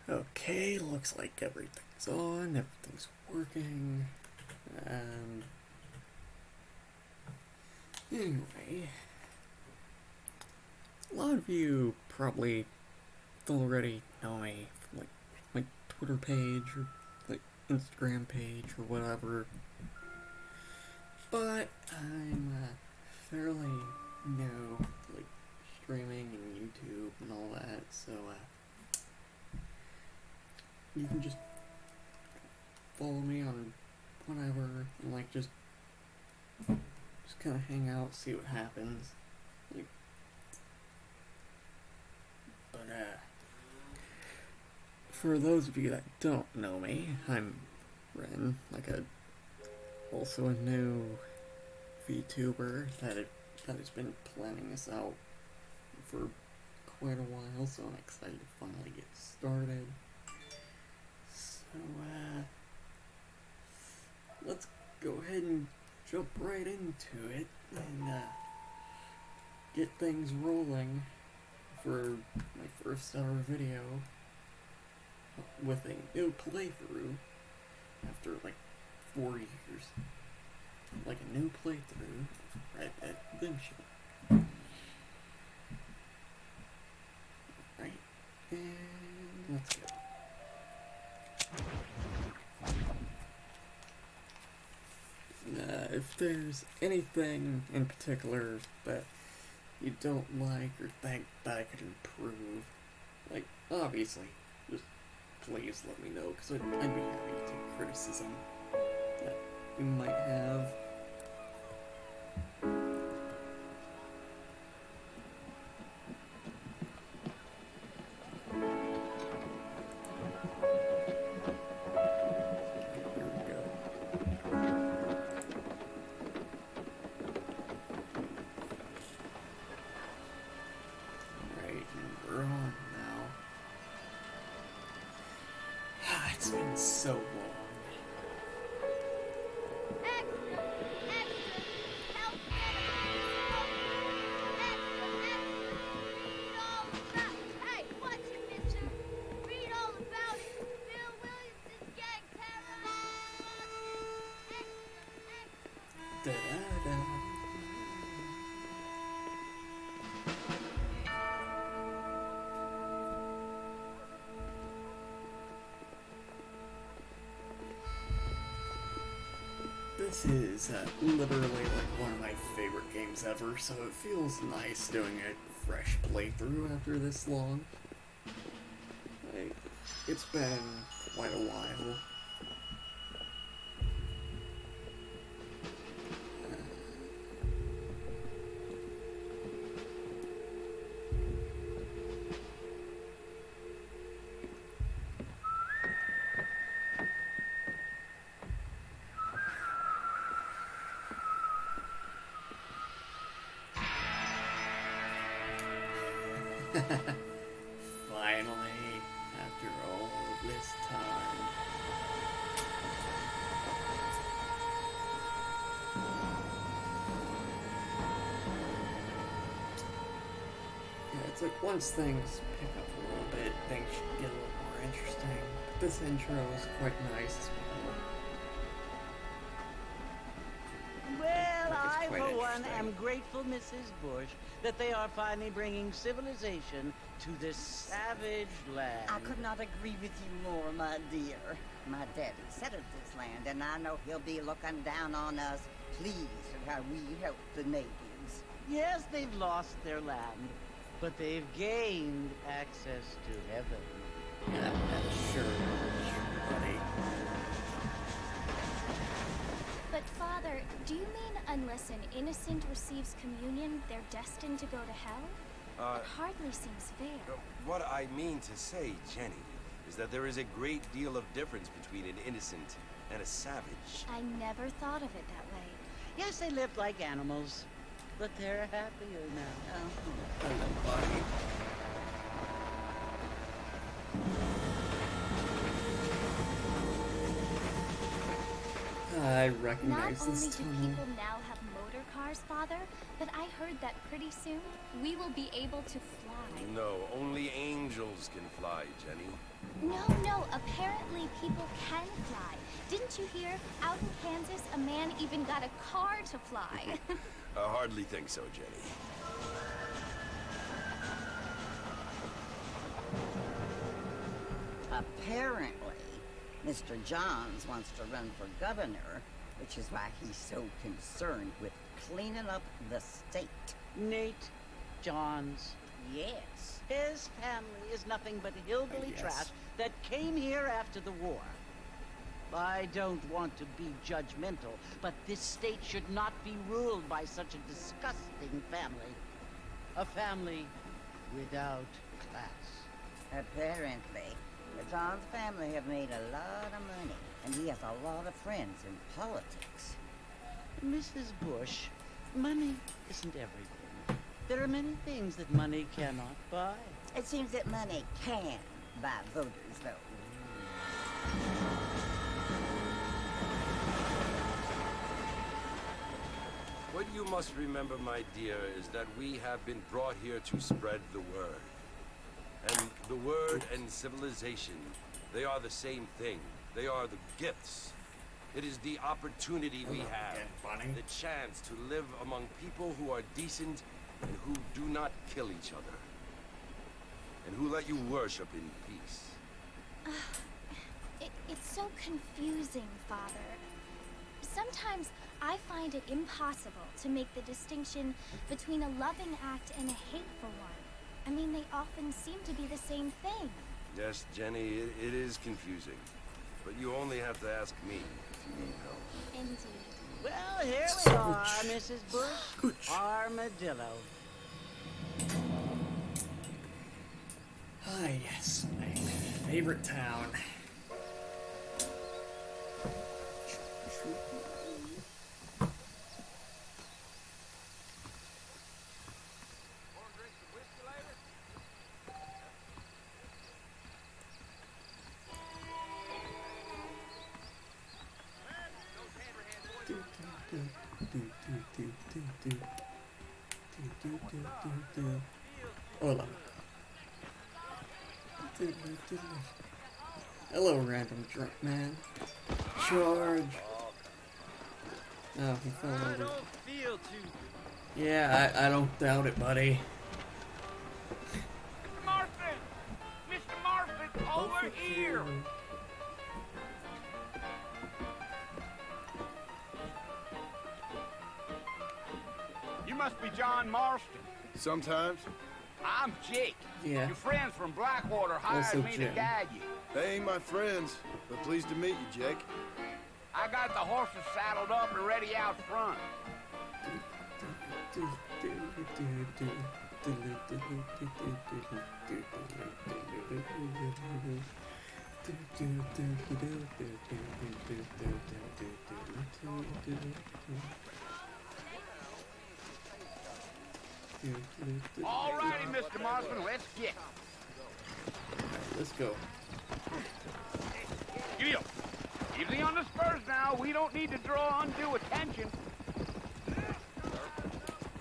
Okay, looks like everything's on, everything's working. Um, anyway, a lot of you probably already know me from like my Twitter page or like Instagram page or whatever, but I'm fairly new to like streaming and YouTube and all that, so you can just follow me on whatever and like just kind of hang out, see what happens. Like, but for those of you that don't know me, I'm Ren, also a new VTuber that has been planning this out for quite a while, so I'm excited to finally get started. So let's go ahead and jump right into it and get things rolling for my first ever video with a new playthrough after like 4 years. Like a new playthrough of Red Dead Redemption. Right, and let's go. If there's anything in particular that you don't like or think that I could improve, like, obviously, just please let me know, because I'd be happy to take criticism that you might have. Here we go. Alright, and we're on now. It's been so long. Da-da-da. This is literally like one of my favorite games ever, so it feels nice doing a fresh playthrough after this long. Like, it's been quite a while. Finally, after all of this time. Yeah, it's like once things pick up a little bit, things should get a little more interesting. But this intro is quite nice as well. Well, Like, it's I, quite for one, interesting. am grateful, Mrs. Bush, that they are finally bringing civilization to this savage land. I could not agree with you more, my dear. My daddy settled this land, and I know he'll be looking down on us, pleased at how we help the natives. Yes, they've lost their land, but they've gained access to heaven. Yeah, sure, buddy. But Father, do you mean unless an innocent receives communion, they're destined to go to hell? It hardly seems fair. What I mean to say, Jenny, is that there is a great deal of difference between an innocent and a savage. I never thought of it that way. Yes, they lived like animals, but they're happier now. Hello, buddy. I Not recognize only this do tunnel. people now have motor cars, Father, but I heard that pretty soon we will be able to fly. No, only angels can fly, Jenny. No, apparently people can fly. Didn't you hear? Out in Kansas, a man even got a car to fly. I hardly think so, Jenny. Apparently, Mr. Johns wants to run for governor, which is why he's so concerned with cleaning up the state. Nate Johns. Yes. His family is nothing but hillbilly Yes. trash that came here after the war. I don't want to be judgmental, but this state should not be ruled by such a disgusting family. A family without class. Apparently, the Johns family have made a lot of money, and he has a lot of friends in politics. Mrs. Bush, money isn't everything. There are many things that money cannot buy. It seems that money can buy voters, though. What you must remember, my dear, is that we have been brought here to spread the word. And the word and civilization, they are the same thing. They are the gifts. It is the opportunity we have, the chance to live among people who are decent and who do not kill each other. And who let you worship in peace. It's so confusing, Father. Sometimes I find it impossible to make the distinction between a loving act and a hateful one. I mean, they often seem to be the same thing. Yes, Jenny, it is confusing. But you only have to ask me if you need help. Indeed. Well, here we are, Mrs. Bush. Armadillo. Ah, yes, my favorite town. Hola. Hello, random drunk man. Charge. Oh, he fell over. Feel too. Yeah, I don't doubt it, buddy. Mr. Marfin, over here! You must be John Marston. Sometimes. I'm Jake. Yeah. Your friends from Blackwater Also hired me to Jim. guide you. They ain't my friends, but pleased to meet you, Jake. I got the horses saddled up and ready out front. All righty, Mr. Marston, let's get. Let's go. Giddy up. Easy on the spurs now. We don't need to draw undue attention.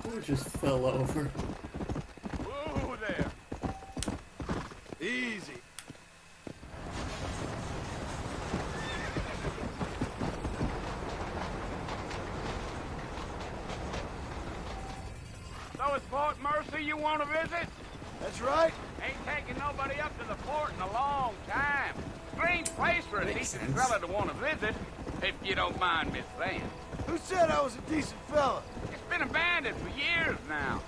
Who just fell over? Whoa there. Easy. So it's Fort Mercy you want to visit? That's right. Ain't taking nobody up to the fort in a long time. Strange place for a Makes decent sense. fella to want to visit, if you don't mind me saying. Who said I was a decent fella? It's been abandoned for years now.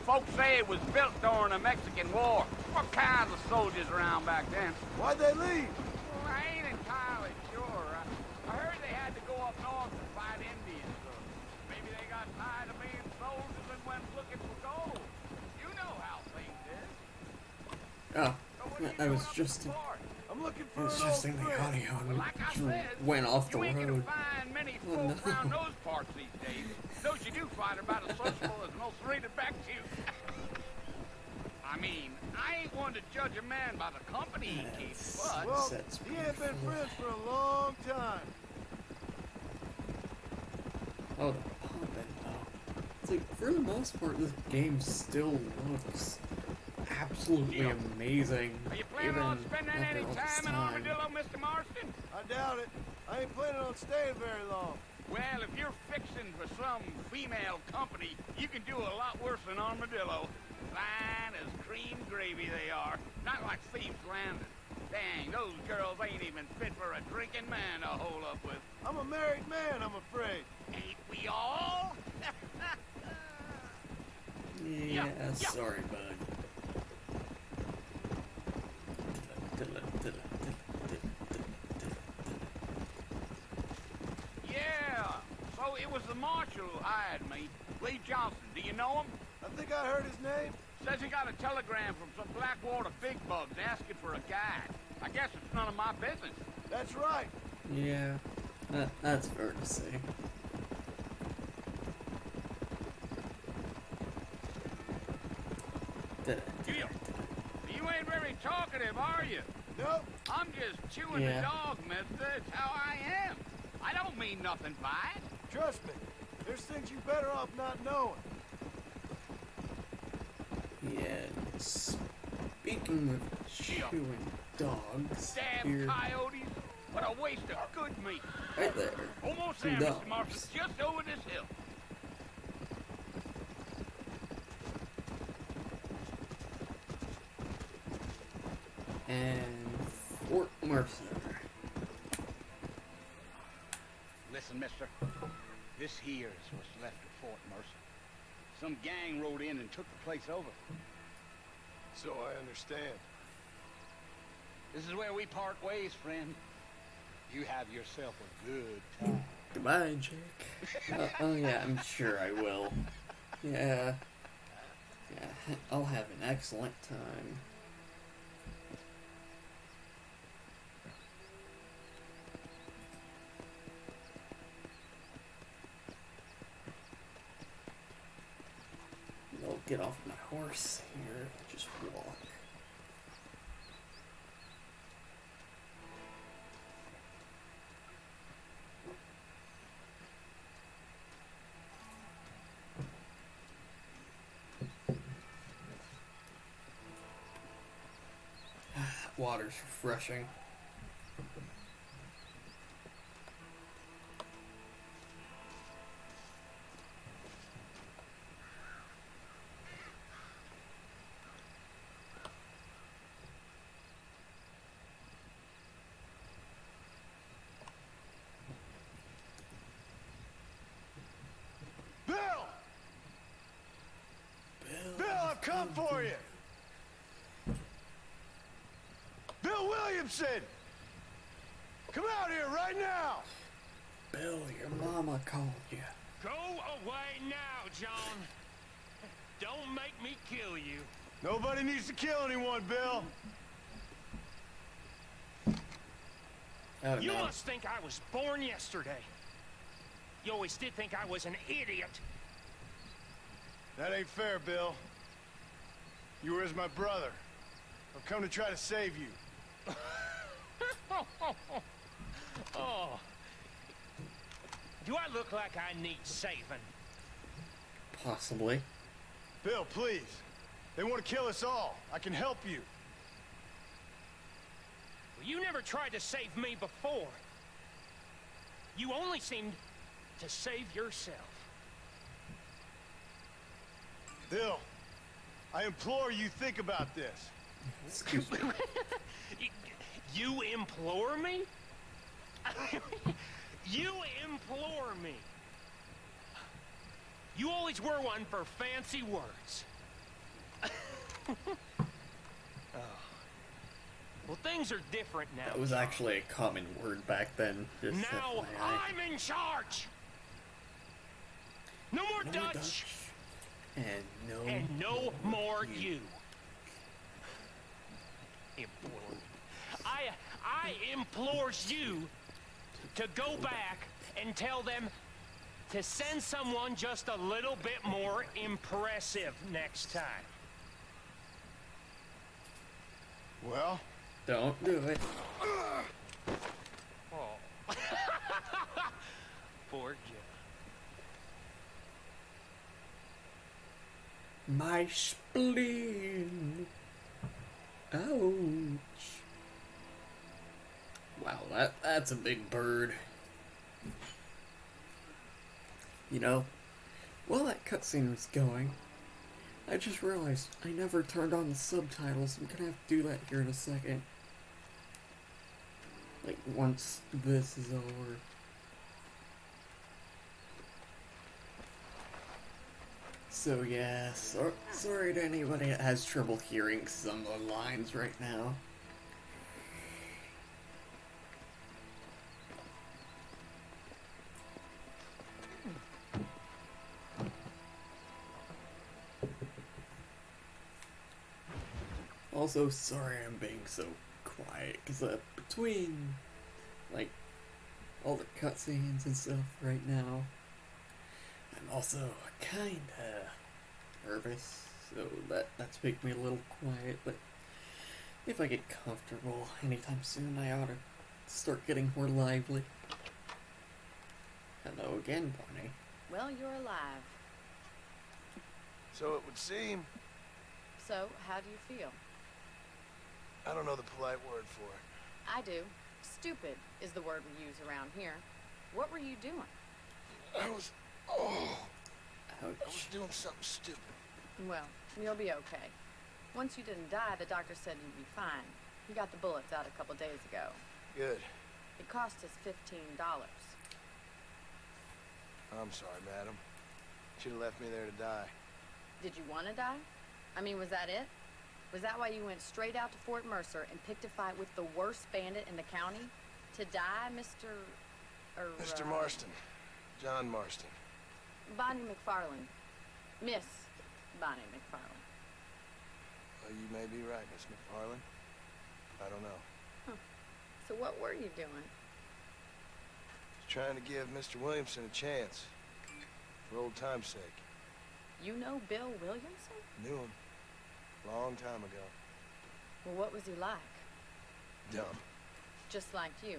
Folks say it was built during the Mexican War. What kinds of soldiers around back then? Why'd they leave? Well, I ain't entirely sure. I heard they had to go up north to fight Indians. Or maybe they got tired of being soldiers and went looking for gold. You know how things is. Oh, So what are you I was doing up just at the fort? I'm looking I for was an just old in the friend. audio and Like I said, went off the you ain't gonna road. find many Oh, folk no. around those parts these days. Those you do find are about as sociable as most rated back to you. I mean, I ain't one to judge a man by the company he keeps, but Well, That's he ain't been beautiful. friends for a long time. Oh, the pumping though. It's like, for the most part, this game still looks absolutely amazing, Are you planning even on spending after any all this time in time. Armadillo, Mr. Marston? I doubt it. I ain't planning on staying very long. Well, if you're fixing for some female company, you can do a lot worse than Armadillo. Fine as cream gravy they are. Not like Thieves Landing. Dang, those girls ain't even fit for a drinking man to hole up with. I'm a married man, I'm afraid. Ain't we all? Yeah, yeah. sorry, bud. Yeah. So it was the marshal who hired me. Lee Johnson. Do you know him? I think I heard his name. Says he got a telegram from some Blackwater big bugs asking for a guide. I guess it's none of my business. That's right. Yeah, that's fair to say. You ain't very talkative, are you? Nope. I'm just chewing Yeah. the dog, mister. It's how I am. I don't mean nothing by it. Trust me. There's things you better off not knowing. Yeah, speaking of chewing dogs, Damn here, coyotes. What a waste of good meat. right there. Almost Two there, dogs. Mr. Marston. Just over this hill. And Fort Mercer. Listen, mister. This here is what's left of Fort Mercer. Some gang rode in and took the place over. So I understand. This is where we part ways, friend. You have yourself a good time. Goodbye, Jake. Oh yeah, I'm sure I will. Yeah. Yeah, I'll have an excellent time. I'll get off my horse here, just walk. Water's refreshing. Bill! Bill, I've come for you! Bill Williamson! Come out here right now! Bill, your mama called you. Go away now, John. Don't make me kill you. Nobody needs to kill anyone, Bill. Oh You no. must think I was born yesterday. You always did think I was an idiot. That ain't fair, Bill. You were as my brother. I've come to try to save you. Oh. Do I look like I need saving? Possibly. Bill, please. They want to kill us all. I can help you. Well, you never tried to save me before. You only seemed to save yourself. Bill, I implore you think about this. Excuse me. You implore me? You implore me. You always were one for fancy words. Oh. Well, things are different now. That was actually a common word back then. Just Now FYI. I'm in charge. No more No Dutch. And No more you. Implore. I implores you to go back and tell them to send someone just a little bit more impressive next time. Well, Don't do it. Oh. Poor Joe. My spleen. Ouch. Wow, that's a big bird. You know, while that cutscene was going, I just realized I never turned on the subtitles. I'm gonna have to do that here in a second. Like, once this is over. So yeah, sorry to anybody that has trouble hearing some of the lines right now. Also, sorry I'm being so quiet, because between, like, all the cutscenes and stuff right now, I'm also kinda nervous, so that's making me a little quiet, but if I get comfortable anytime soon, I ought to start getting more lively. Hello again, Bonnie. Well, you're alive. So it would seem. So, how do you feel? I don't know the polite word for it. I do. Stupid is the word we use around here. What were you doing? I was Ouch. doing something stupid. Well, you'll be okay. Once you didn't die, the doctor said you'd be fine. He got the bullets out a couple days ago. Good. It cost us $15. I'm sorry, madam. Should have left me there to die. Did you want to die? I mean, was that it? Was that why you went straight out to Fort Mercer and picked a fight with the worst bandit in the county? To die, Mr. Mr. Marston. John Marston. Bonnie McFarland. Miss Bonnie McFarland. Well, you may be right, Miss McFarland. I don't know. So what were you doing? Just trying to give Mr. Williamson a chance. For old time's sake. You know Bill Williamson? Knew him. Long time ago. Well, what was he like? Dumb. Just like you.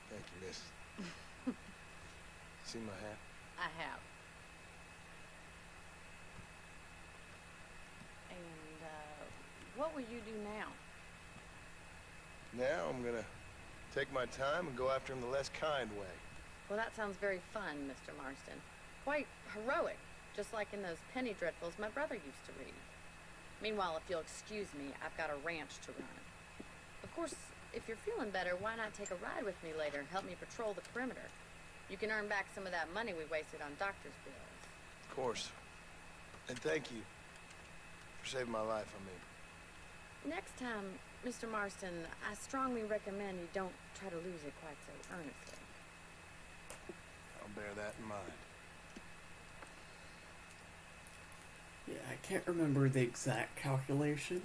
Thank you, miss. See my hat? I have. And, what will you do now? Now I'm gonna take my time and go after him the less kind way. Well, that sounds very fun, Mr. Marston. Quite heroic, just like in those penny dreadfuls my brother used to read. Meanwhile, if you'll excuse me, I've got a ranch to run. Of course, if you're feeling better, why not take a ride with me later and help me patrol the perimeter? You can earn back some of that money we wasted on doctor's bills. Of course. And thank you for saving my life, I mean. Next time, Mr. Marston, I strongly recommend you don't try to lose it quite so earnestly. I'll bear that in mind. Yeah, I can't remember the exact calculation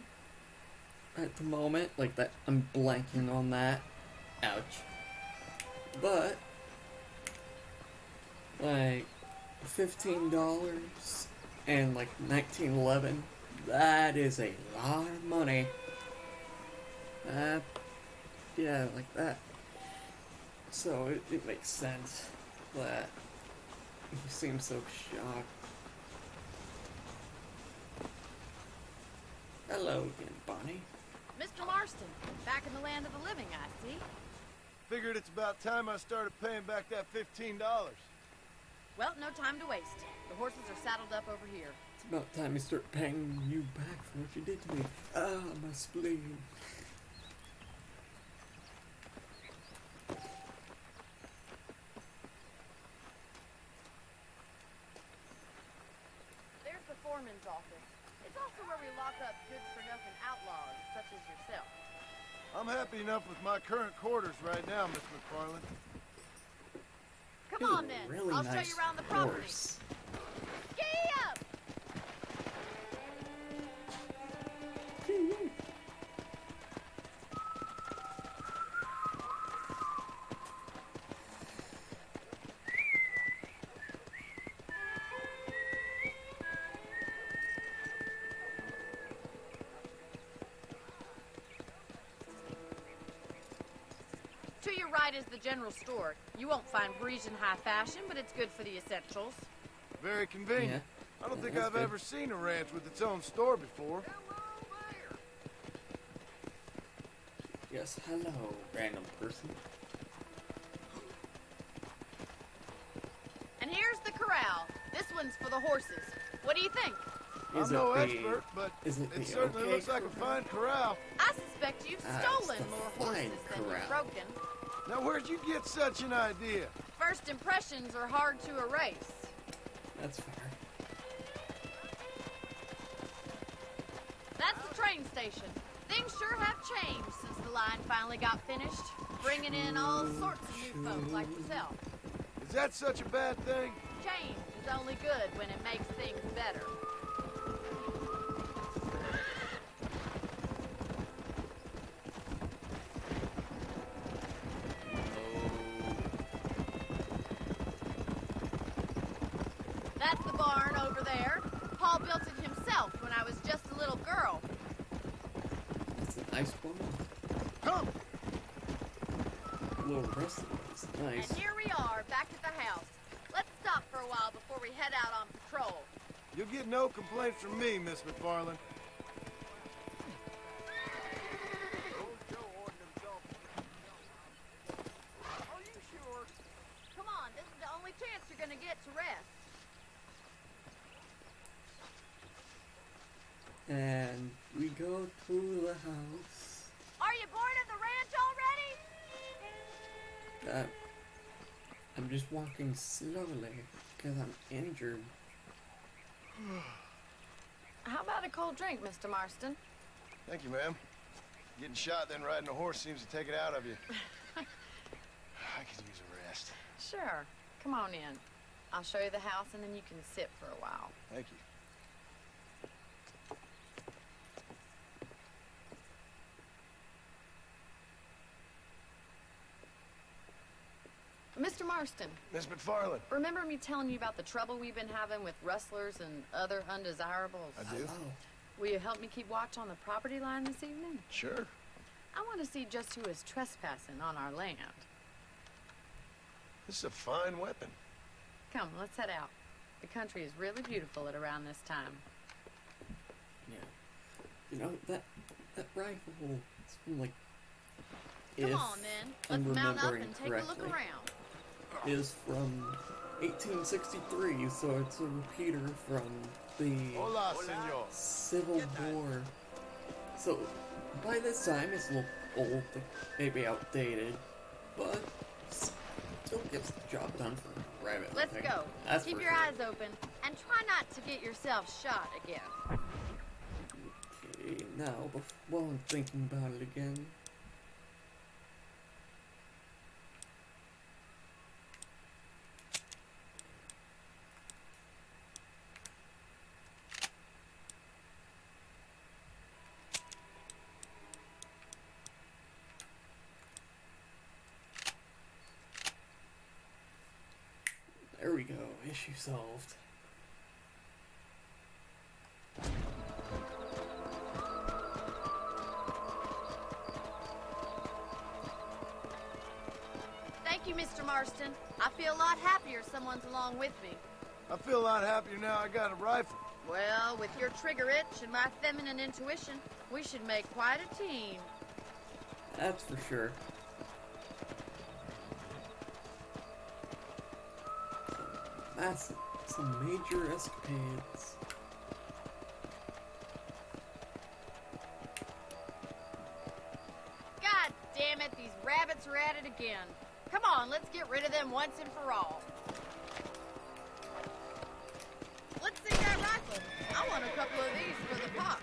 at the moment. Like, that, I'm blanking on that. Ouch. But, like, $15 and, like, 1911, that is a lot of money. Yeah, like that. So, it makes sense that he seems so shocked. Hello again, Bonnie. Mr. Marston, back in the land of the living, I see. Figured it's about time I started paying back that $15. Well, no time to waste. The horses are saddled up over here. It's about time you start paying you back for what you did to me. Ah, my spleen. There's the foreman's office. It's also where we lock up good-for-nothing outlaws, such as yourself. I'm happy enough with my current quarters right now, Miss McFarland. Come on, then. Really I'll nice show you around the property. horse. Giddy up! To your right is the general store. You won't find Parisian high fashion, but it's good for the essentials. Very convenient. I don't think That's I've good. ever seen a ranch with its own store before. Yes, hello, random person. And here's the corral. This one's for the horses. What do you think? Is I'm no it the- expert, but is it it the certainly okay looks like a corral? fine corral. I suspect you've Ah, stolen it's the more fine horses than corral. you've broken. Now, where'd you get such an idea? First impressions are hard to erase. That's fair. That's the train station. Things sure have changed since the line finally got finished, bringing in all sorts of new folks like yourself. Is that such a bad thing? Change is only good when it makes things better. That's the barn over there. Paul built it himself when I was just a little girl. It's an ice barn. Come! A little rusty, but it's nice. And here we are, back at the house. Let's stop for a while before we head out on patrol. You'll get no complaints from me, Miss McFarland. Are you sure? Come on, this is the only chance you're gonna get to rest. And we go to the house. Are you bored of the ranch already? I'm just walking slowly because I'm injured. How about a cold drink, Mr. Marston? Thank you, ma'am. Getting shot, then riding a horse seems to take it out of you. I could use a rest. Sure. Come on in. I'll show you the house and then you can sit for a while. Thank you. Mr. Marston, Miss McFarland. remember me telling you about the trouble we've been having with rustlers and other undesirables? I do? Oh, Will you help me keep watch on the property line this evening? Sure. I want to see just who is trespassing on our land. This is a fine weapon. Come, let's head out. The country is really beautiful at around this time. yeah. You know, that rifle is from like... Come if on, then. I'm Let's mount up remembering and take a look correctly, around. is from 1863, so it's a repeater from the Hola, senor. Civil War. So, by this time, it's a little old, maybe outdated, but still gets the job done for a rabbit. Let's thing. go. That's Keep for your sure. eyes open and try not to get yourself shot again. Okay, now, while I'm thinking about it again. There we go, issue solved. Thank you, Mr. Marston. I feel a lot happier someone's along with me. I feel a lot happier now I got a rifle. Well, with your trigger itch and my feminine intuition, we should make quite a team. That's for sure. That's some major escapades. God damn it, these rabbits are at it again. Come on, let's get rid of them once and for all. Let's see that rifle. I want a couple of these for the pop.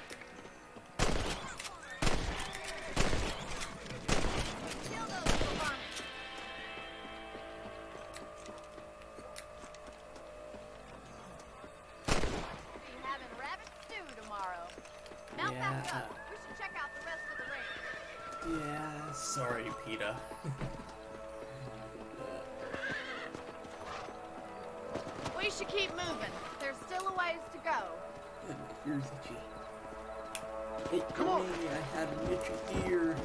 Kill those little bunnies. Be having rabbit stew tomorrow. Mount back Yeah. up. We should check out the rest of the range. Yeah, sorry, PETA. We should keep moving. There's still a ways to go. Here's itchy. Hey, Come on. hey, I had an itchy ear.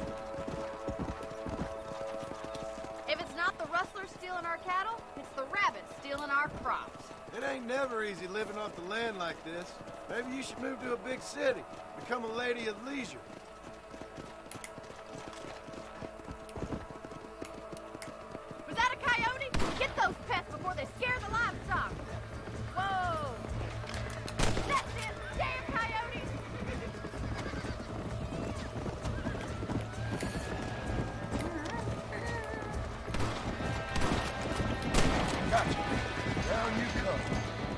If it's not the rustlers stealing our cattle, it's the rabbits stealing our crops. It ain't never easy living off the land like this. Maybe you should move to a big city, become a lady of leisure. Was that a coyote? Get those pests before they scare the livestock! Whoa! That's it! Damn coyotes! Gotcha. Down you come.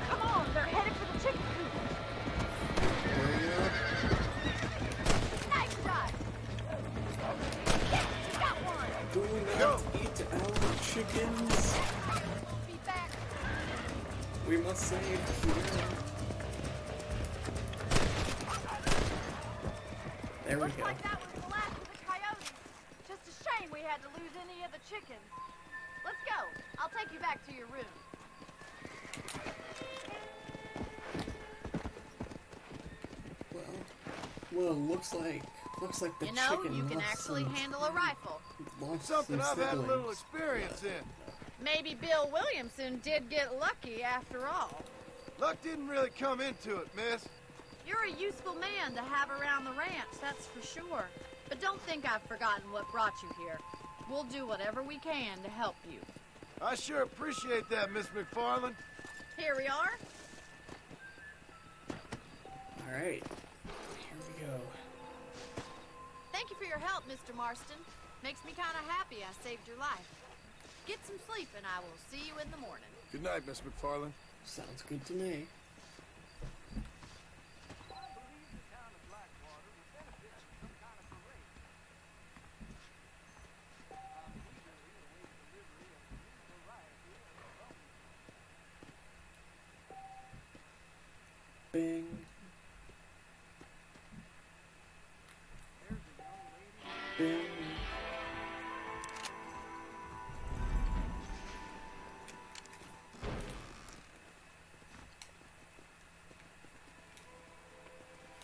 Come on, they're headed for the chicken coop! Nice shot! Yes, you got one! Do not eat our chickens. We'll be back. We must save Kira. There we Looks go. like that was the last of the coyotes. Just a shame we had to lose any of the chickens. Let's go. I'll take you back to your room. Well, looks like the You know, chicken you can lost actually some- handle a rifle. lost Something some I've had a little siblings. experience in. Maybe Bill Williamson did get lucky after all. Luck didn't really come into it, miss. You're a useful man to have around the ranch, that's for sure. But don't think I've forgotten what brought you here. We'll do whatever we can to help you. I sure appreciate that, Miss McFarland. Here we are. All right, here we go. Thank you for your help, Mr. Marston. Makes me kind of happy I saved your life. Get some sleep and I will see you in the morning. Good night, Miss McFarland. Sounds good to me. Bing. Bing.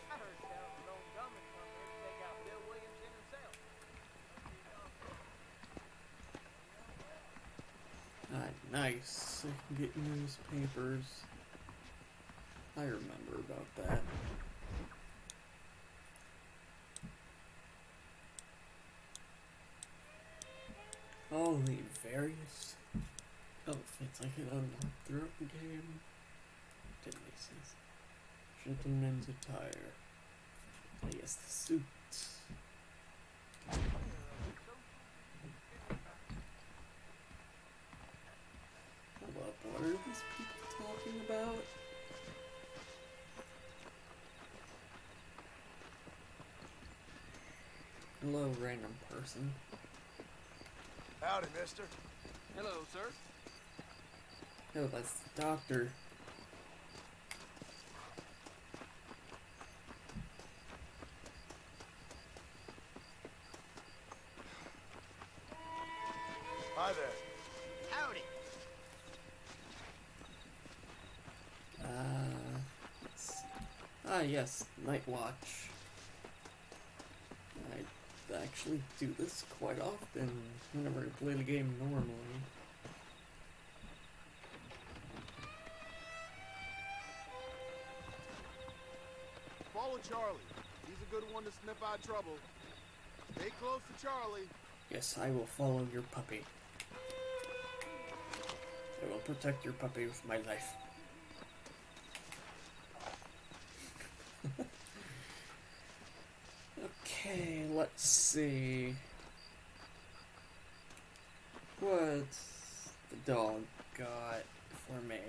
I heard Sheriff Lone Gunman come here to take out Bill Williamson himself. Nice. I can get newspapers. I remember about that. All the various outfits I can unlock throughout the game. Devices. Gentleman's attire. I guess the suits. Hold up, what are these people talking about? Hello, random person. Howdy, mister. Hello, sir. Oh, that's the doctor. Hi there. Howdy. Let's see. Ah, yes, Night Watch. I actually do this quite often whenever I play the game normally. Follow Charlie. He's a good one to sniff out trouble. Stay close to Charlie. Yes, I will follow your puppy. I will protect your puppy with my life. Okay, let's see. What's the dog got for me?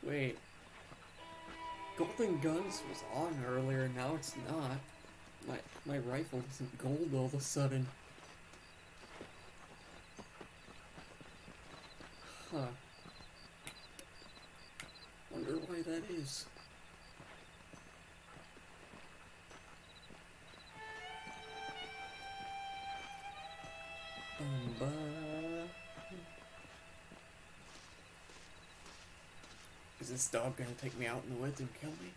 Wait. Golden Guns was on earlier, now it's not. My rifle isn't gold all of a sudden. Huh. Wonder why that is. Is this dog gonna take me out in the woods and kill me?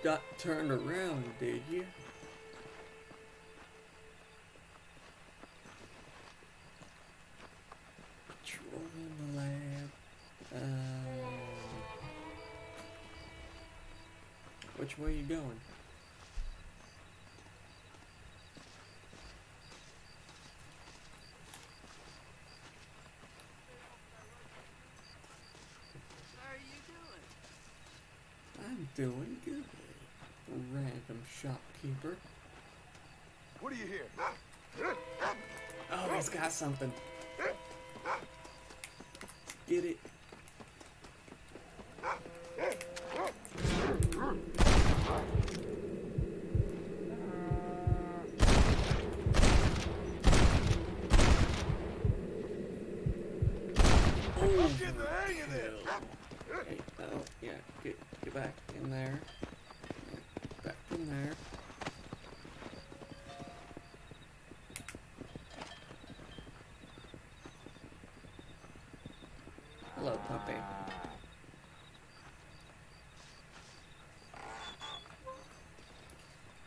got turned around, did you? Patrolling the lab. Which way you going? How are you doing? I'm doing good. Random shopkeeper. What do you hear? Oh, he's got something. Get it. I'm getting the hang of this. Hey, oh, yeah, get back in there. Yeah, back in there. Hello, puppy.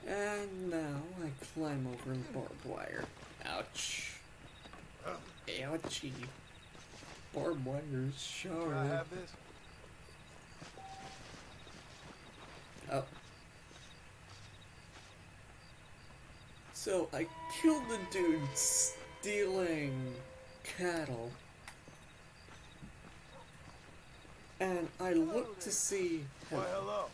And now I climb over the barbed wire. Ouch. Ouchie. Barbed wire's Can I sharp. have this? Oh. So I killed the dude stealing cattle. And I look to see Why, hello.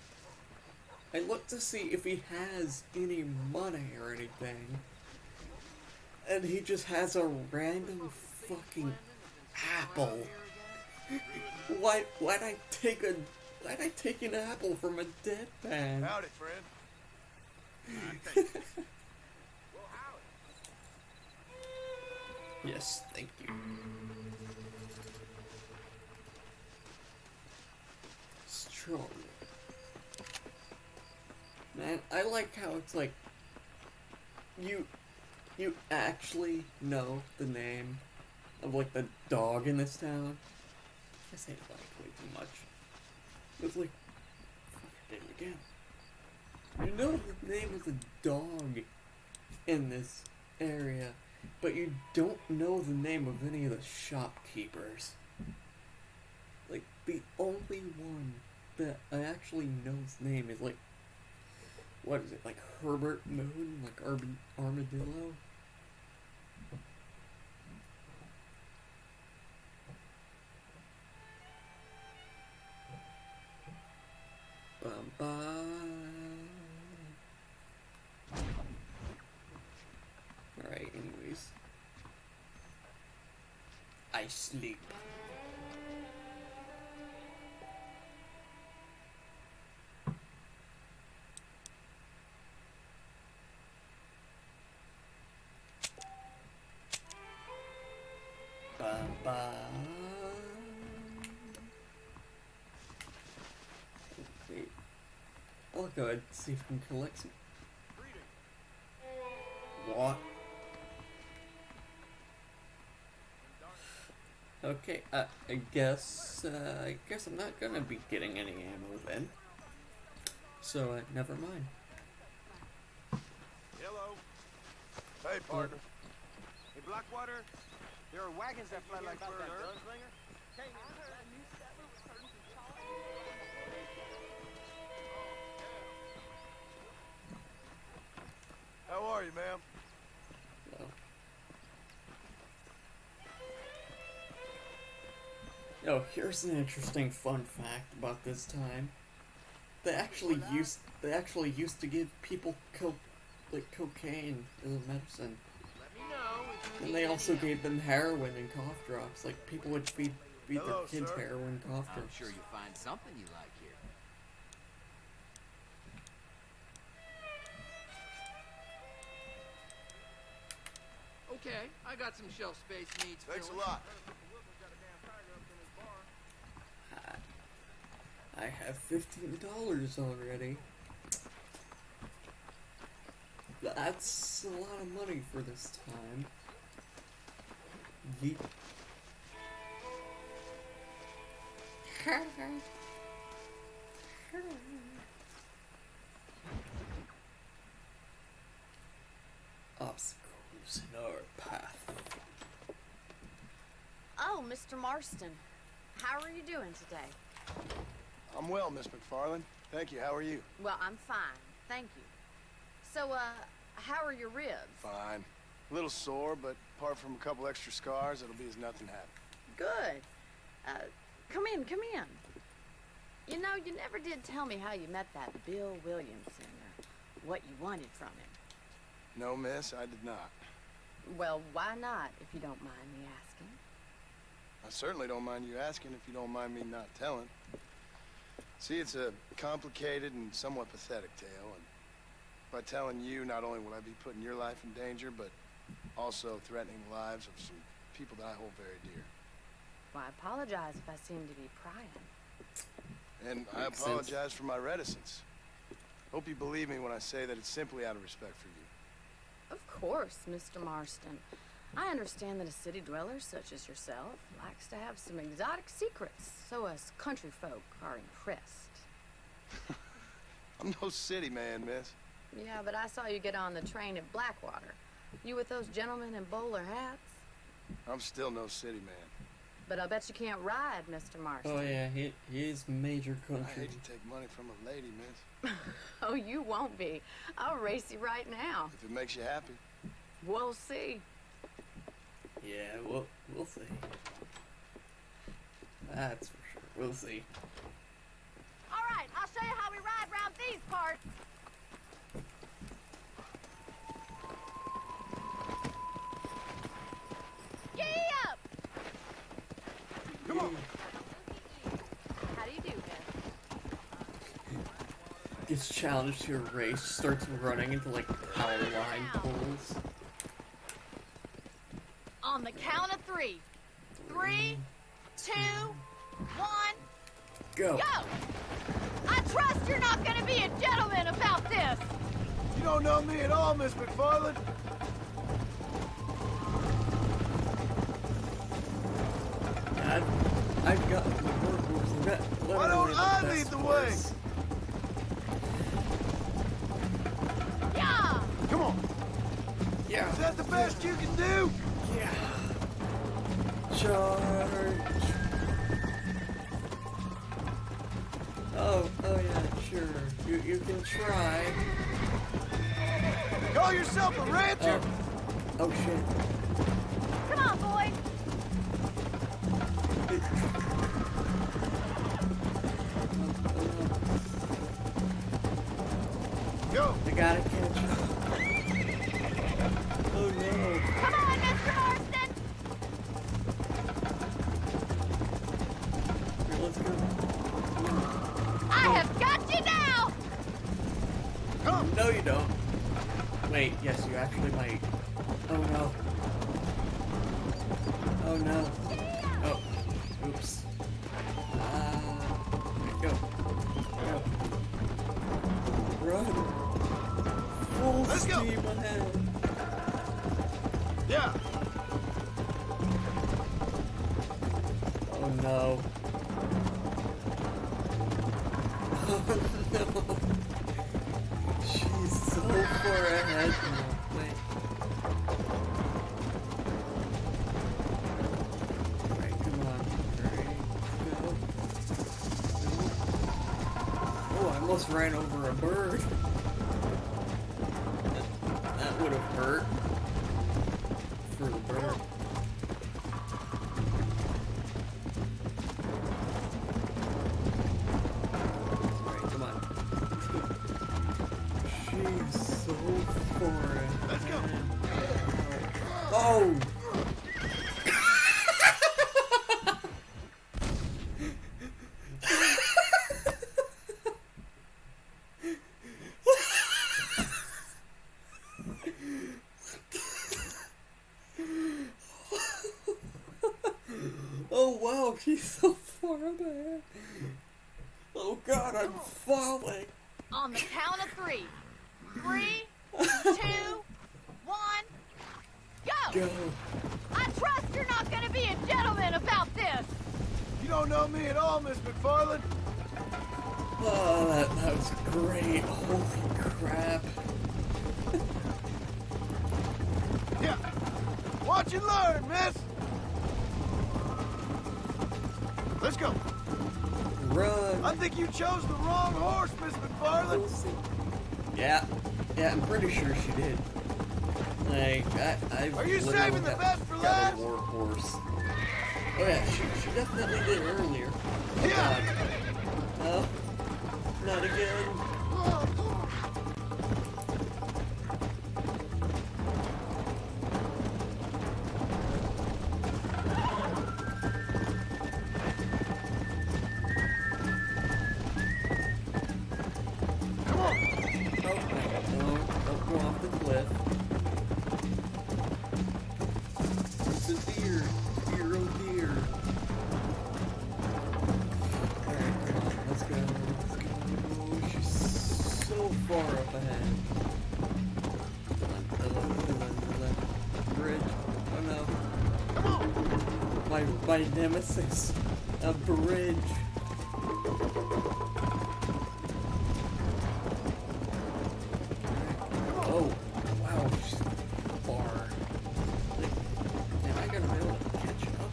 I look to see if he has any money or anything. And he just has a random fucking apple. Why'd I take an apple from a dead man? Howdy, friend. Yes, thank you. Strong. Man, I like how it's like you actually know the name of like the dog in this town. I say like way too much. It's like I did it again. You know the name of the dog in this area, but you don't know the name of any of the shopkeepers. Like, the only one that I actually know his name is like, what is it, like Herbert Moon? Like Armadillo? Bum bum. Alright, anyways. I sleep. Bum bum. Wait. I'll go ahead and see if we can collect some. What? Okay, I guess I'm not gonna be getting any ammo then. So, never mind. Hello. Hey, partner. Hey, Blackwater, there are wagons that fly like bird gunslinger. How are you, ma'am? Oh, here's an interesting fun fact about this time. They actually used to give people cocaine as a medicine. And they also gave them heroin and cough drops. Like, people would feed their Hello, kids sir. heroin and cough I'm drops. sure you'll find something you like here. Okay, I got some shelf space needs. Thanks a filling. lot. I have $15 already. That's a lot of money for this time. Yeet. obstacles in our path. Oh, Mr. Marston. How are you doing today? I'm well, Miss McFarland. Thank you. How are you? Well, I'm fine. Thank you. So, how are your ribs? Fine. A little sore, but apart from a couple extra scars, it'll be as nothing happened. Good. Come in, come in. You know, you never did tell me how you met that Bill Williamson, or what you wanted from him. No, miss, I did not. Well, why not, if you don't mind me asking? I certainly don't mind you asking if you don't mind me not telling. See, it's a complicated and somewhat pathetic tale, and by telling you, not only will I be putting your life in danger, but also threatening the lives of some people that I hold very dear. Well, I apologize if I seem to be prying. And I apologize for my reticence. Hope you believe me when I say that it's simply out of respect for you. Of course, Mr. Marston. I understand that a city dweller such as yourself likes to have some exotic secrets, so us country folk are impressed. I'm no city man, miss. Yeah, but I saw you get on the train at Blackwater. You with those gentlemen in bowler hats? I'm still no city man. But I bet you can't ride, Mr. Marston. Oh yeah, he is major I country. hate to take money from a lady, miss. Oh, you won't be. I'll race you right now. If it makes you happy. We'll see. Yeah, we'll see. That's for sure. We'll see. All right, I'll show you how we ride around these parts. Giddy up! Come on. How do you do, Miss? Gets challenged to a race, starts running into like power line poles. On the count of 3. 3, 2, 1, Go! go! I trust you're not gonna be a gentleman about this! You don't know me at all, Miss McFarland. I've got the work moves. Why don't I lead the way? Yeah! Come on. Yeah. Is that the best you can do? Yeah. Charge. Oh yeah, sure. You can try. Call yourself a rancher? Oh shit. Come on, boy! Go. I gotta catch up. Oh no. Come on, Mr. Marston! Here, let's go. I have got you now! Come. No, you don't. Wait, yes, you actually might. Oh no. Oh no. Oh. Oops. Go. Go. Run. Full Let's go. steam ahead. Yeah. Oh no. Oh no. She's so far ahead in that thing. Alright, come on. Ready? Go. Oh, I almost ran over a bird. That would have hurt. For the bird. Alright, come on. She's so far ahead. Let's go. Oh! Oh wow, she's so far ahead. Oh god, I'm falling. On the count of 3. 3, 2, 1, go! Go. I trust you're not gonna be a gentleman about this! You don't know me at all, Miss McFarland. Oh, that was great. Holy crap. you learn, miss. Let's go. Run. I think you chose the wrong horse, Miss McFarland. Yeah, I'm pretty sure she did. Like, I've Are you literally saving the best for got last? a war horse. Oh yeah, she definitely did earlier. Oh Yeah. God. No, not again. Come on. Don't go off the cliff. It's a deer. Deer, oh deer. Alright, come on. Let's go. She's so far up ahead. Bridge. Oh no. Come on. My nemesis. A bridge. Oh, wow, she's far. Like, am I gonna be able to catch up?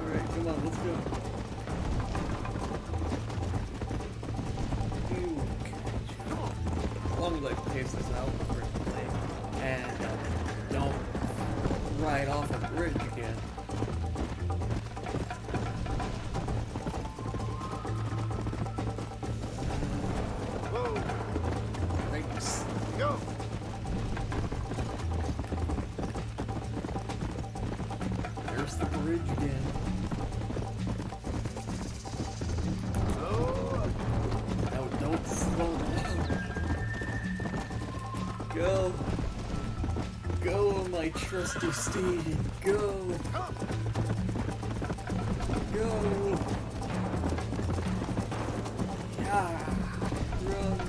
Alright, come on, let's go. You catch up. As long as I pace this out correctly and don't ride off a bridge again. Whoa. Brakes. Go. There's the bridge again. Oh. No, don't slow down. Go. Go, my trusty steed. Go. Go. Yeah. Run.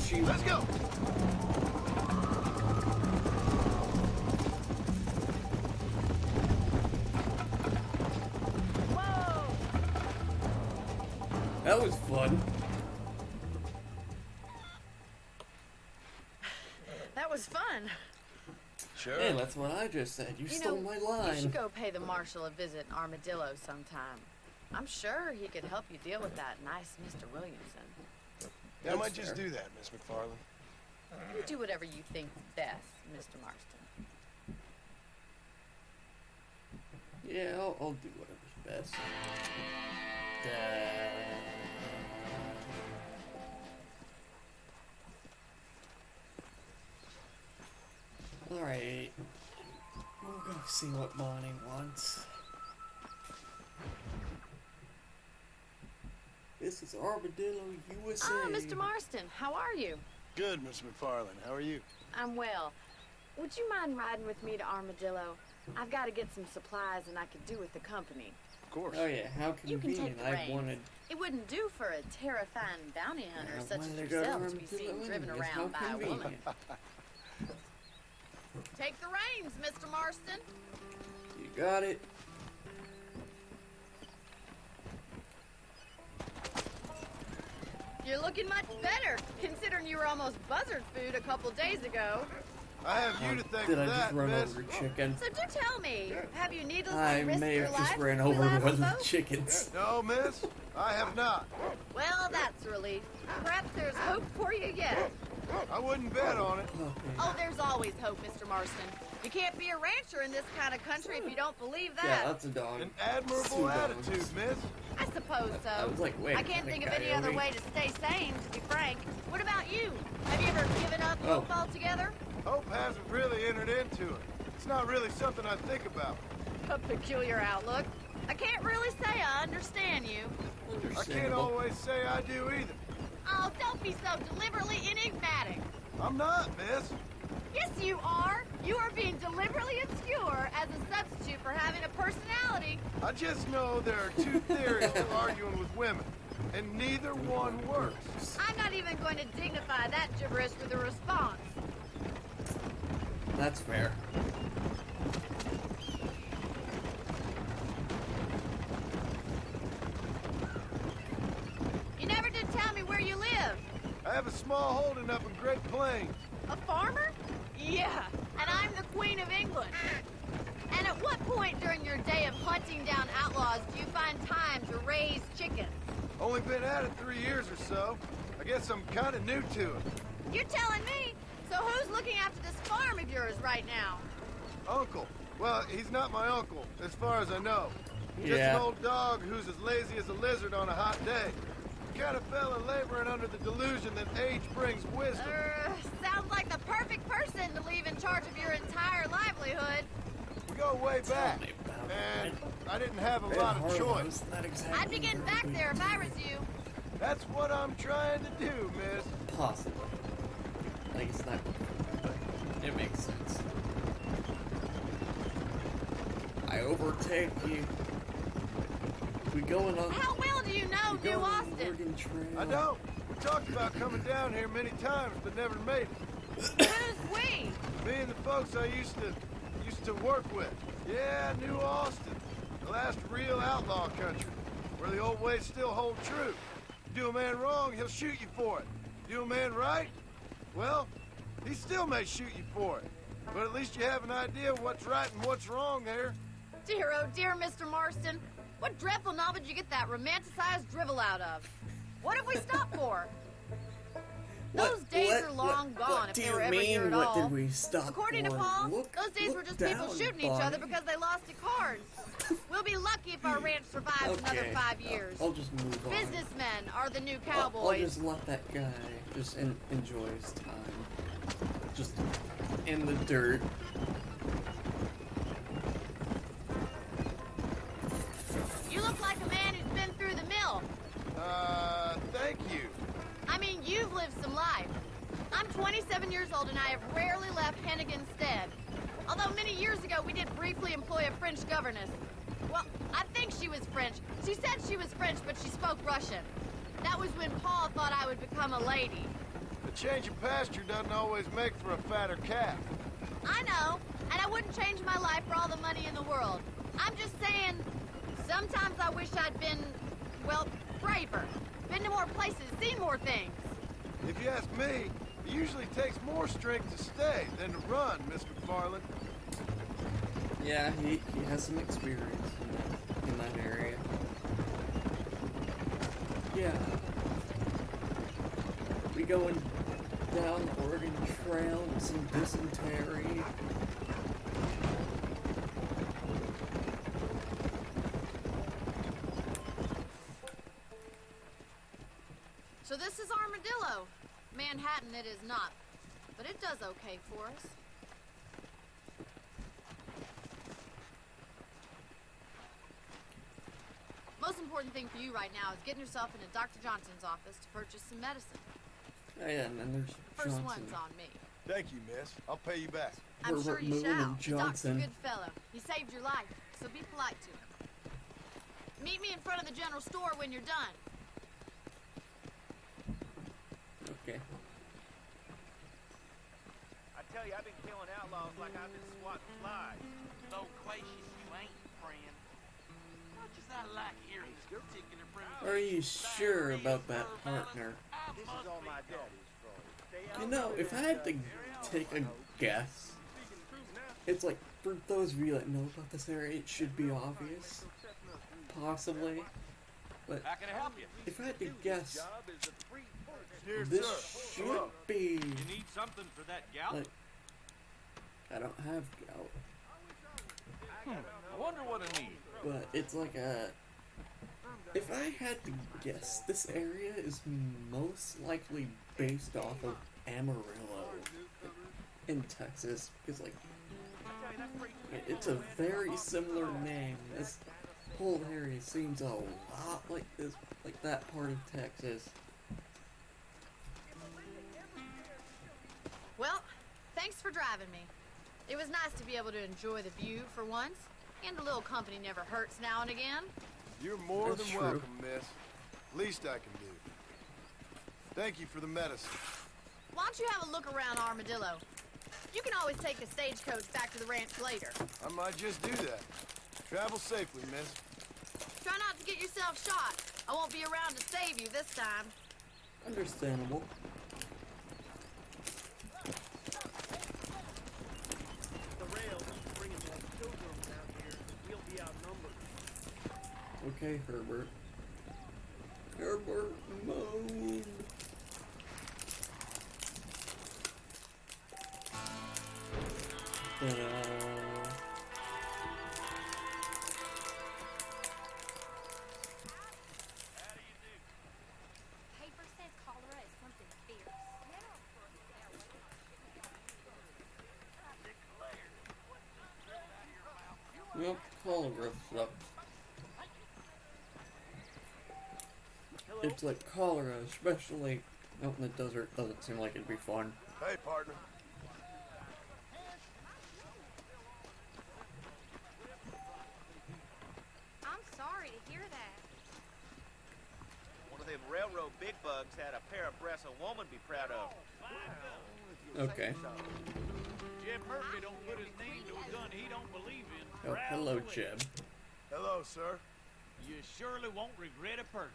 Shoot. Let's go. Whoa! That was fun. That was fun. Sure. Hey, that's what I just said. You stole my You line. should go pay the marshal a visit in Armadillo sometime. I'm sure he could help you deal with that nice Mr. Williamson. Yeah, I might That's just fair. do that, Miss McFarland. You do whatever you think best, Mr. Marston. Yeah, I'll do whatever's best. Alright. We'll go see what Bonnie wants. This is Armadillo, USA. Ah, Mr. Marston, how are you? Good, Miss McFarland. How are you? I'm well. Would you mind riding with me to Armadillo? I've got to get some supplies and I could do with the company. Of course. Oh yeah, how You can convenient. take the I reins. wanted. It wouldn't do for a terrifying bounty hunter I such wanted as to go to yourself to be Armadillo seen driven anyways. around by How a woman. convenient. Take the reins, Mr. Marston. You got it. You're looking much better, considering you were almost buzzard food a couple days ago. I have you to thank Did for I just that, run miss. over a chicken? So do tell me, have you needlessly I risked may your have life just ran since we over last one of the spoke? chickens. No, miss. I have not. Well, that's a relief. Perhaps there's hope for you yet. I wouldn't bet on it. Okay. Oh, there's always hope, Mr. Marston. You can't be a rancher in this kind of country if you don't believe Yeah, that. that's a dog. An admirable Two dogs. attitude, miss. I suppose so. I was like, wait, I can't a think of any other coyote? way to stay sane, to be frank. What about you? Have you ever given up Oh. hope altogether? Hope hasn't really entered into it. It's not really something I think about. A peculiar outlook. I can't really say I understand you. I can't Understandable. always say I do either. Oh, don't be so deliberately enigmatic. I'm not, miss. Yes, you are. You are being deliberately obscure as a substitute for having a personality. I just know there are two theories for arguing with women, and neither one works. I'm not even going to dignify that gibberish with a response. That's fair. You never did tell me where you live. I have a small holding up in Great Plains. A farmer? Yeah, and I'm the Queen of England. And at what point during your day of hunting down outlaws do you find time to raise chickens? Only been at it 3 years or so. I guess I'm kind of new to it. You're telling me? So who's looking after this farm of yours right now? Uncle. Well, he's not my uncle, as far as I know. He's just Yeah. an old dog who's as lazy as a lizard on a hot day. The kind of fella laboring under the delusion that age brings wisdom. Sounds like the perfect person to leave in charge of your entire livelihood. We go way back, Tell me about and it. I didn't have a Red lot of Harlow's choice. not exactly I'd be getting very back big there if I was you. That's what I'm trying to do, miss. Possibly. Like, it's not, but it makes sense. I overtake you. We going on. How well do you know we New going on the Austin? Oregon Trail. I don't. We talked about coming down here many times, but never made it. Who's we? Me and the folks I used to work with. Yeah, New Austin. The last real outlaw country, where the old ways still hold true. You do a man wrong, he'll shoot you for it. Do a man right? Well, he still may shoot you for it. But at least you have an idea of what's right and what's wrong there. Dear, oh dear, Mr. Marston. What dreadful novel did you get that romanticized drivel out of? What have we stopped for? Those days are long gone what if do they you were ever here mean, at what all. did we stop According for? to Paul, Look- those days look were just people down, shooting each Bonnie. other because they lost at cards. We'll be lucky if our ranch survives another Okay, 5 years. I'll just move on. Businessmen are the new I'll cowboys. just let that guy just enjoy his time. Just in the dirt. You look like a man who's been through the mill. Thank you. I mean, you've lived some life. I'm 27 years old and I have rarely left Hennigan's stead. Although many years ago we did briefly employ a French governess. Well, I think she was French. She said she was French, but she spoke Russian. That was when Paul thought I would become a lady. A change of pasture doesn't always make for a fatter calf. I know, and I wouldn't change my life for all the money in the world. I'm just saying, sometimes I wish I'd been, well, braver. Been to more places, seen more things. If you ask me, it usually takes more strength to stay than to run, Miss McFarland. Yeah, he has some experience in that area. Yeah. We going down the Oregon Trail with some dysentery. So this is Armadillo. Manhattan it is not, but it does okay for us. Most important thing for you right now is getting yourself into Dr. Johnson's office to purchase some medicine. Oh yeah, and then there's First Johnson. one's on me. Thank you, miss. I'll pay you back. I'm We're sure you moving shall. to The doc's a Johnson. good fellow. He saved your life, so be polite to him. Meet me in front of the general store when you're done. Okay. I tell you, I've been killing outlaws like I've been swatting flies. So gracious you ain't, friend. Much as I like hearing this particular primitive. Are you sure about that partner? This is all my daddy's for you. You know, if I had to take a guess, it's like, for those of you that know about this area, it should be obvious. Possibly. But How can I help you? if I had to guess, Dear this sir, should hello. be, You need something for that gout? like, I don't have gout, I wonder what I need. but it's like a, if I had to guess, this area is most likely based off of Amarillo in Texas, because like, it's a very similar name. This whole area seems a lot like this, like that part of Texas. Well, thanks for driving me. It was nice to be able to enjoy the view for once, and a little company never hurts now and again. You're more That's than true. welcome, miss. Least I can do. Thank you for the medicine. Why don't you have a look around Armadillo? You can always take the stagecoach back to the ranch later. I might just do that. Travel safely, miss. Try not to get yourself shot. I won't be around to save you this time. Understandable. The rails bringing more pilgrims out here. We'll be outnumbered. Okay, Herbert. Herbert, moan. Ta-da. Paper says cholera is something fierce. Yep, cholera sucks. It's like cholera, especially out in the desert, doesn't seem like it'd be fun. Hey, partner. I'm sorry to hear that. One of them railroad big bugs had a pair of breasts a woman be proud of. Okay. Jeb Murphy don't put his name to a gun he don't believe in. Oh, hello, Jeb. Hello, sir. You surely won't regret a purchase.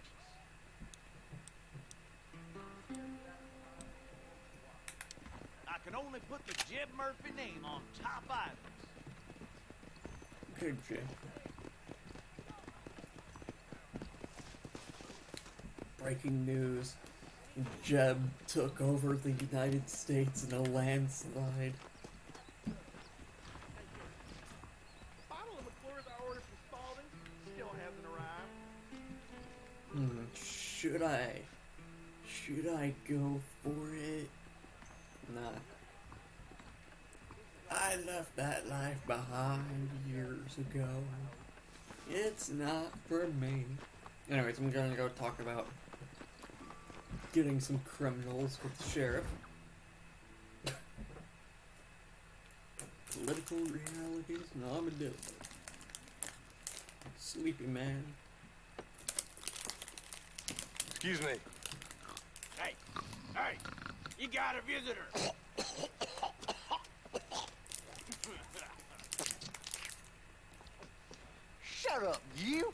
I can only put the Jeb Murphy name on top items. Okay, Jeb. Breaking news. Jeb took over the United States in a landslide. Bottle of McClure's I ordered from Spalding still hasn't arrived. Should I go for it? Nah. I left that life behind years ago. It's not for me. Anyways, I'm gonna go talk about getting some criminals with the sheriff. Political realities and armadillo. Sleepy man. Excuse me. Hey, you got a visitor. Shut up, you!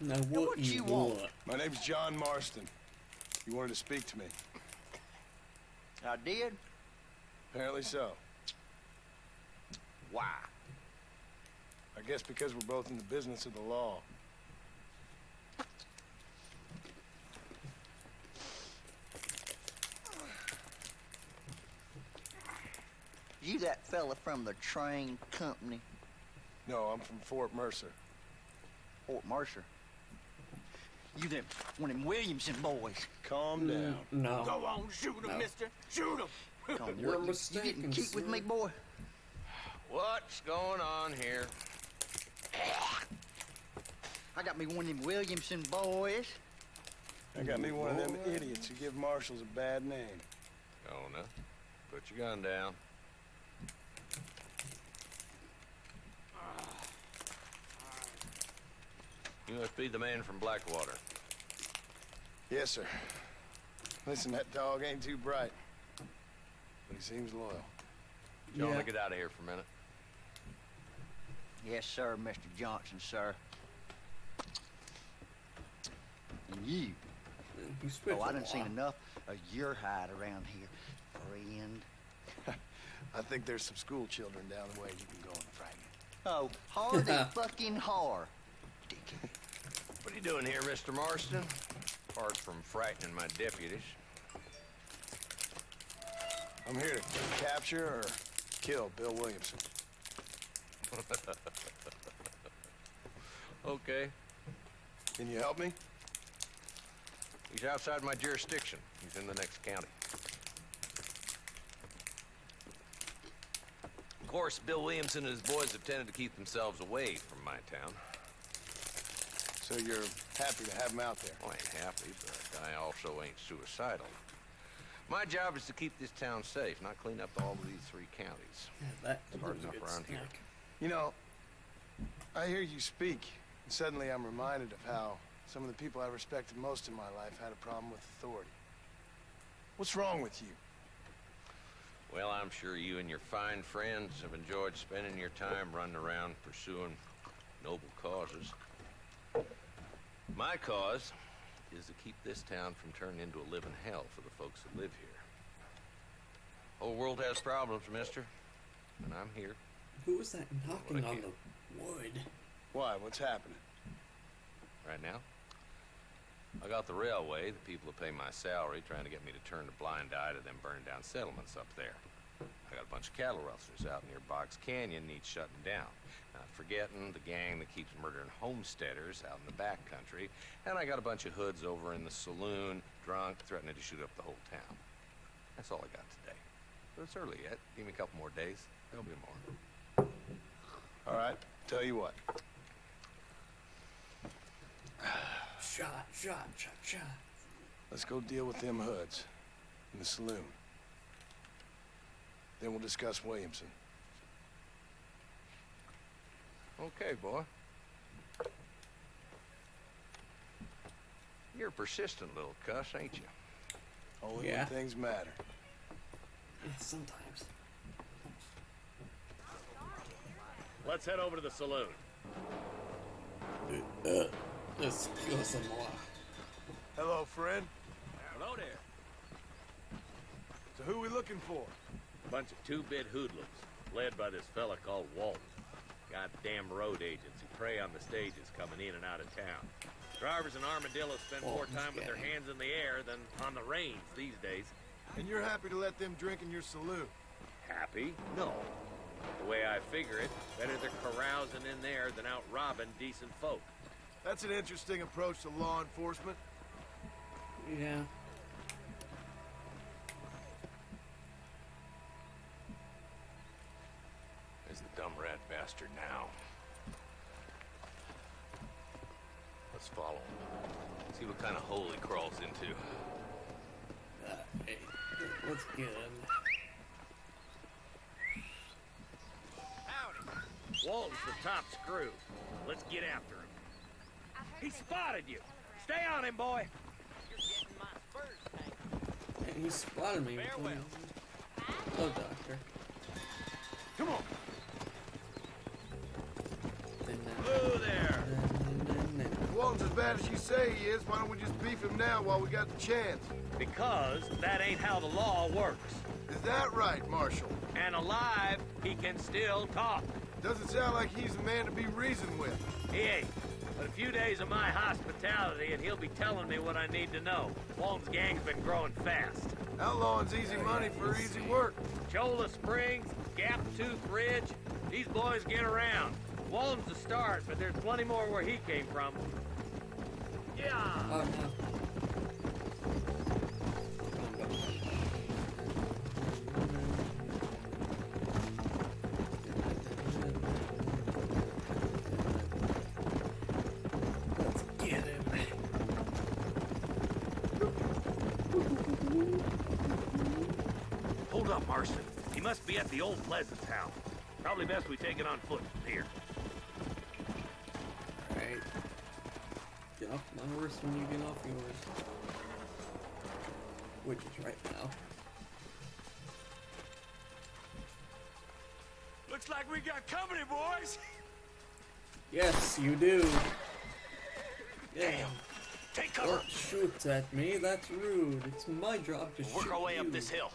Now what what you you want? want? My name's John Marston. You wanted to speak to me. I did? Apparently so. Why? I guess because we're both in the business of the law. You that fella from the train company, No, I'm from Fort Mercer. Fort Mercer? You them one of them Williamson boys. Calm down. No. Go on, shoot him, No. mister. Shoot him. Come on, You're what, you mistaken, getting keep with sir. me, boy? What's going on here? I got me one of them Williamson boys. I got me one of them idiots who give marshals a bad name. Oh, no. Put your gun down. You must be the man from Blackwater. Yes, sir. Listen, that dog ain't too bright, but he seems loyal. You want Yeah. to get out of here for a minute? Yes, sir, Mr. Johnson, sir. And you. He spits Oh, I a done seen lot. enough of your hide around here, friend. I think there's some school children down the way you can go and fragment. Oh, hardy fucking har. What are you doing here, Mr. Marston? Apart from frightening my deputies. I'm here to capture or kill Bill Williamson. Okay. Can you help me? He's outside my jurisdiction. He's in the next county. Of course, Bill Williamson and his boys have tended to keep themselves away from my town. So you're happy to have him out there? I ain't happy, but I also ain't suicidal. My job is to keep this town safe, not clean up all of these 3 counties. Yeah, that It's hard was a enough good around here. snack. You know, I hear you speak, and suddenly I'm reminded of how some of the people I respected most in my life had a problem with authority. What's wrong with you? Well, I'm sure you and your fine friends have enjoyed spending your time running around pursuing noble causes. My cause is to keep this town from turning into a living hell for the folks that live here. Whole world has problems, mister, and I'm here. Who was that knocking on the wood? Why? What's happening? Right now, I got the railway, the people that pay my salary, trying to get me to turn a blind eye to them burned down settlements up there. I got a bunch of cattle rustlers out near Box Canyon needs shutting down. Not forgetting the gang that keeps murdering homesteaders out in the back country. And I got a bunch of hoods over in the saloon, drunk, threatening to shoot up the whole town. That's all I got today. But it's early yet. Give me a couple more days. There'll be more. All right, tell you what. Shot, shot, shot, shot. Let's go deal with them hoods in the saloon. Then we'll discuss Williamson. Okay, boy. You're a persistent little cuss, ain't you? Only Yeah. when things matter. Yeah, sometimes. Let's head over to the saloon. Excuse-moi. Hello, friend. Hello there. So who we looking for? Bunch of two-bit hoodlums, led by this fella called Walton. Goddamn road agents who prey on the stages coming in and out of town. Drivers and armadillos spend more time with their hands in the air than on the reins these days. And you're happy to let them drink in your saloon? Happy? No. The way I figure it, better they're carousing in there than out robbing decent folk. That's an interesting approach to law enforcement. Yeah. There's the dumb rat bastard now. Let's follow him. See what kind of hole he crawls into. Hey, let's get him. Howdy. Walton's the top screw. Let's get after him. He spotted you. Stay on him, boy. You're getting my spurs, Hey, he spotted me. Farewell. Hello, Doctor. Come on. Then, Whoa there. If Walton's as bad as you say he is, why don't we just beef him now while we got the chance? Because that ain't how the law works. Is that right, Marshal? And alive, he can still talk. Doesn't sound like he's a man to be reasoned with. He ain't. But a few days of my hospitality and he'll be telling me what I need to know. Walton's gang's been growing fast. Outlawing's easy money for easy work. Cholla Springs, Gap Tooth Ridge, these boys get around. Walton's the start, but there's plenty more where he came from. Yeah. oh no. Let's get him. Hold up, Marston. He must be at the old Pleasance house. Probably best we take it on foot from here. Alright. Get off my horse when you get off yours. Which is right now. Looks like we got company, boys. Yes, you do. Yeah. Damn. Take cover. Don't shoot at me, that's rude. It's my job to shoot Work our way you. up this hill.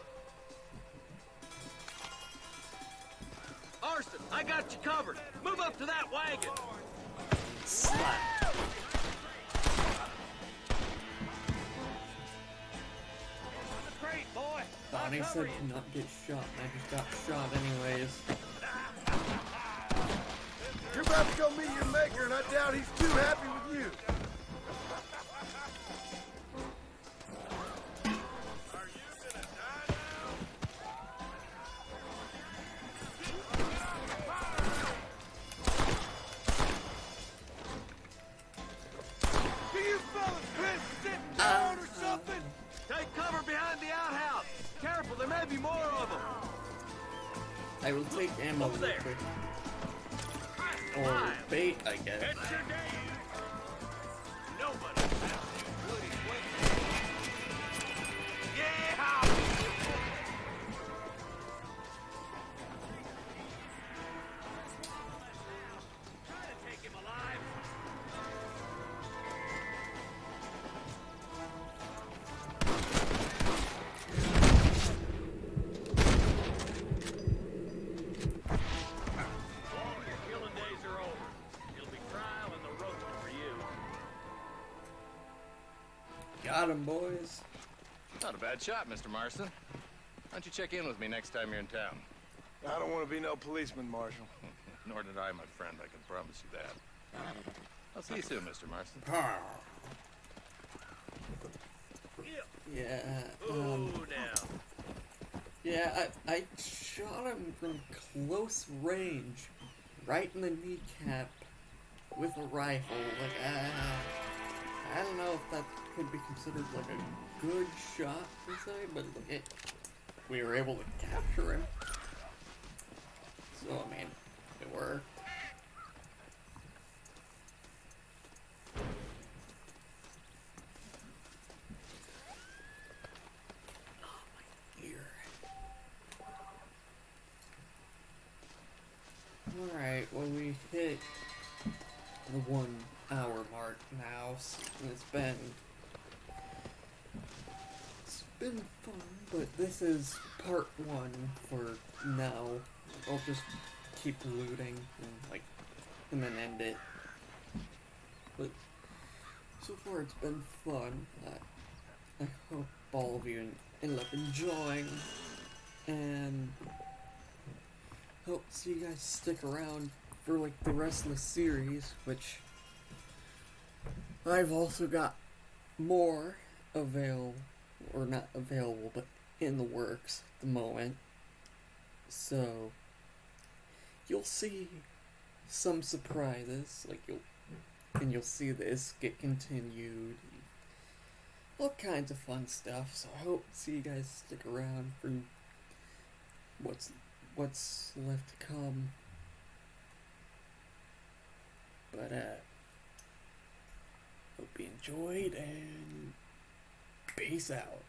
Marston, I got you covered. Move up to that wagon. Slap. Great, boy. Bonnie said to not get shot, and I just got shot anyways. You're about to go meet your maker, and I doubt he's too happy with you. Do you fellas been sitting down or something? Take cover behind the outhouse. Careful, there may be more of them. I will take ammo Over real there. quick. Or bait, I guess. It's your day. Nobody sounds as good as Wayne. Yeah! Got him, boys. Not a bad shot, Mr. Marston. Why don't you check in with me next time you're in town? I don't want to be no policeman, Marshal. Nor did I, my friend. I can promise you that. I'll see you soon, Mr. Marston. Yeah, now. yeah, I shot him from close range, right in the kneecap, with a rifle. Like, I don't know if that could be considered like a good shot per se, but we were able to capture him. So I mean, it worked. Alright, well we hit the 1 hour mark now, and it's been fun, but this is part 1 for now. I'll just keep looting and then end it. But so far it's been fun. I hope all of you end up enjoying, and hope to see you guys stick around for like the rest of the series, which I've also got more available, or not available, but in the works at the moment. So you'll see some surprises, like you'll see this get continued, all kinds of fun stuff. So I hope to see you guys stick around for what's left to come. But hope you enjoyed, and peace out.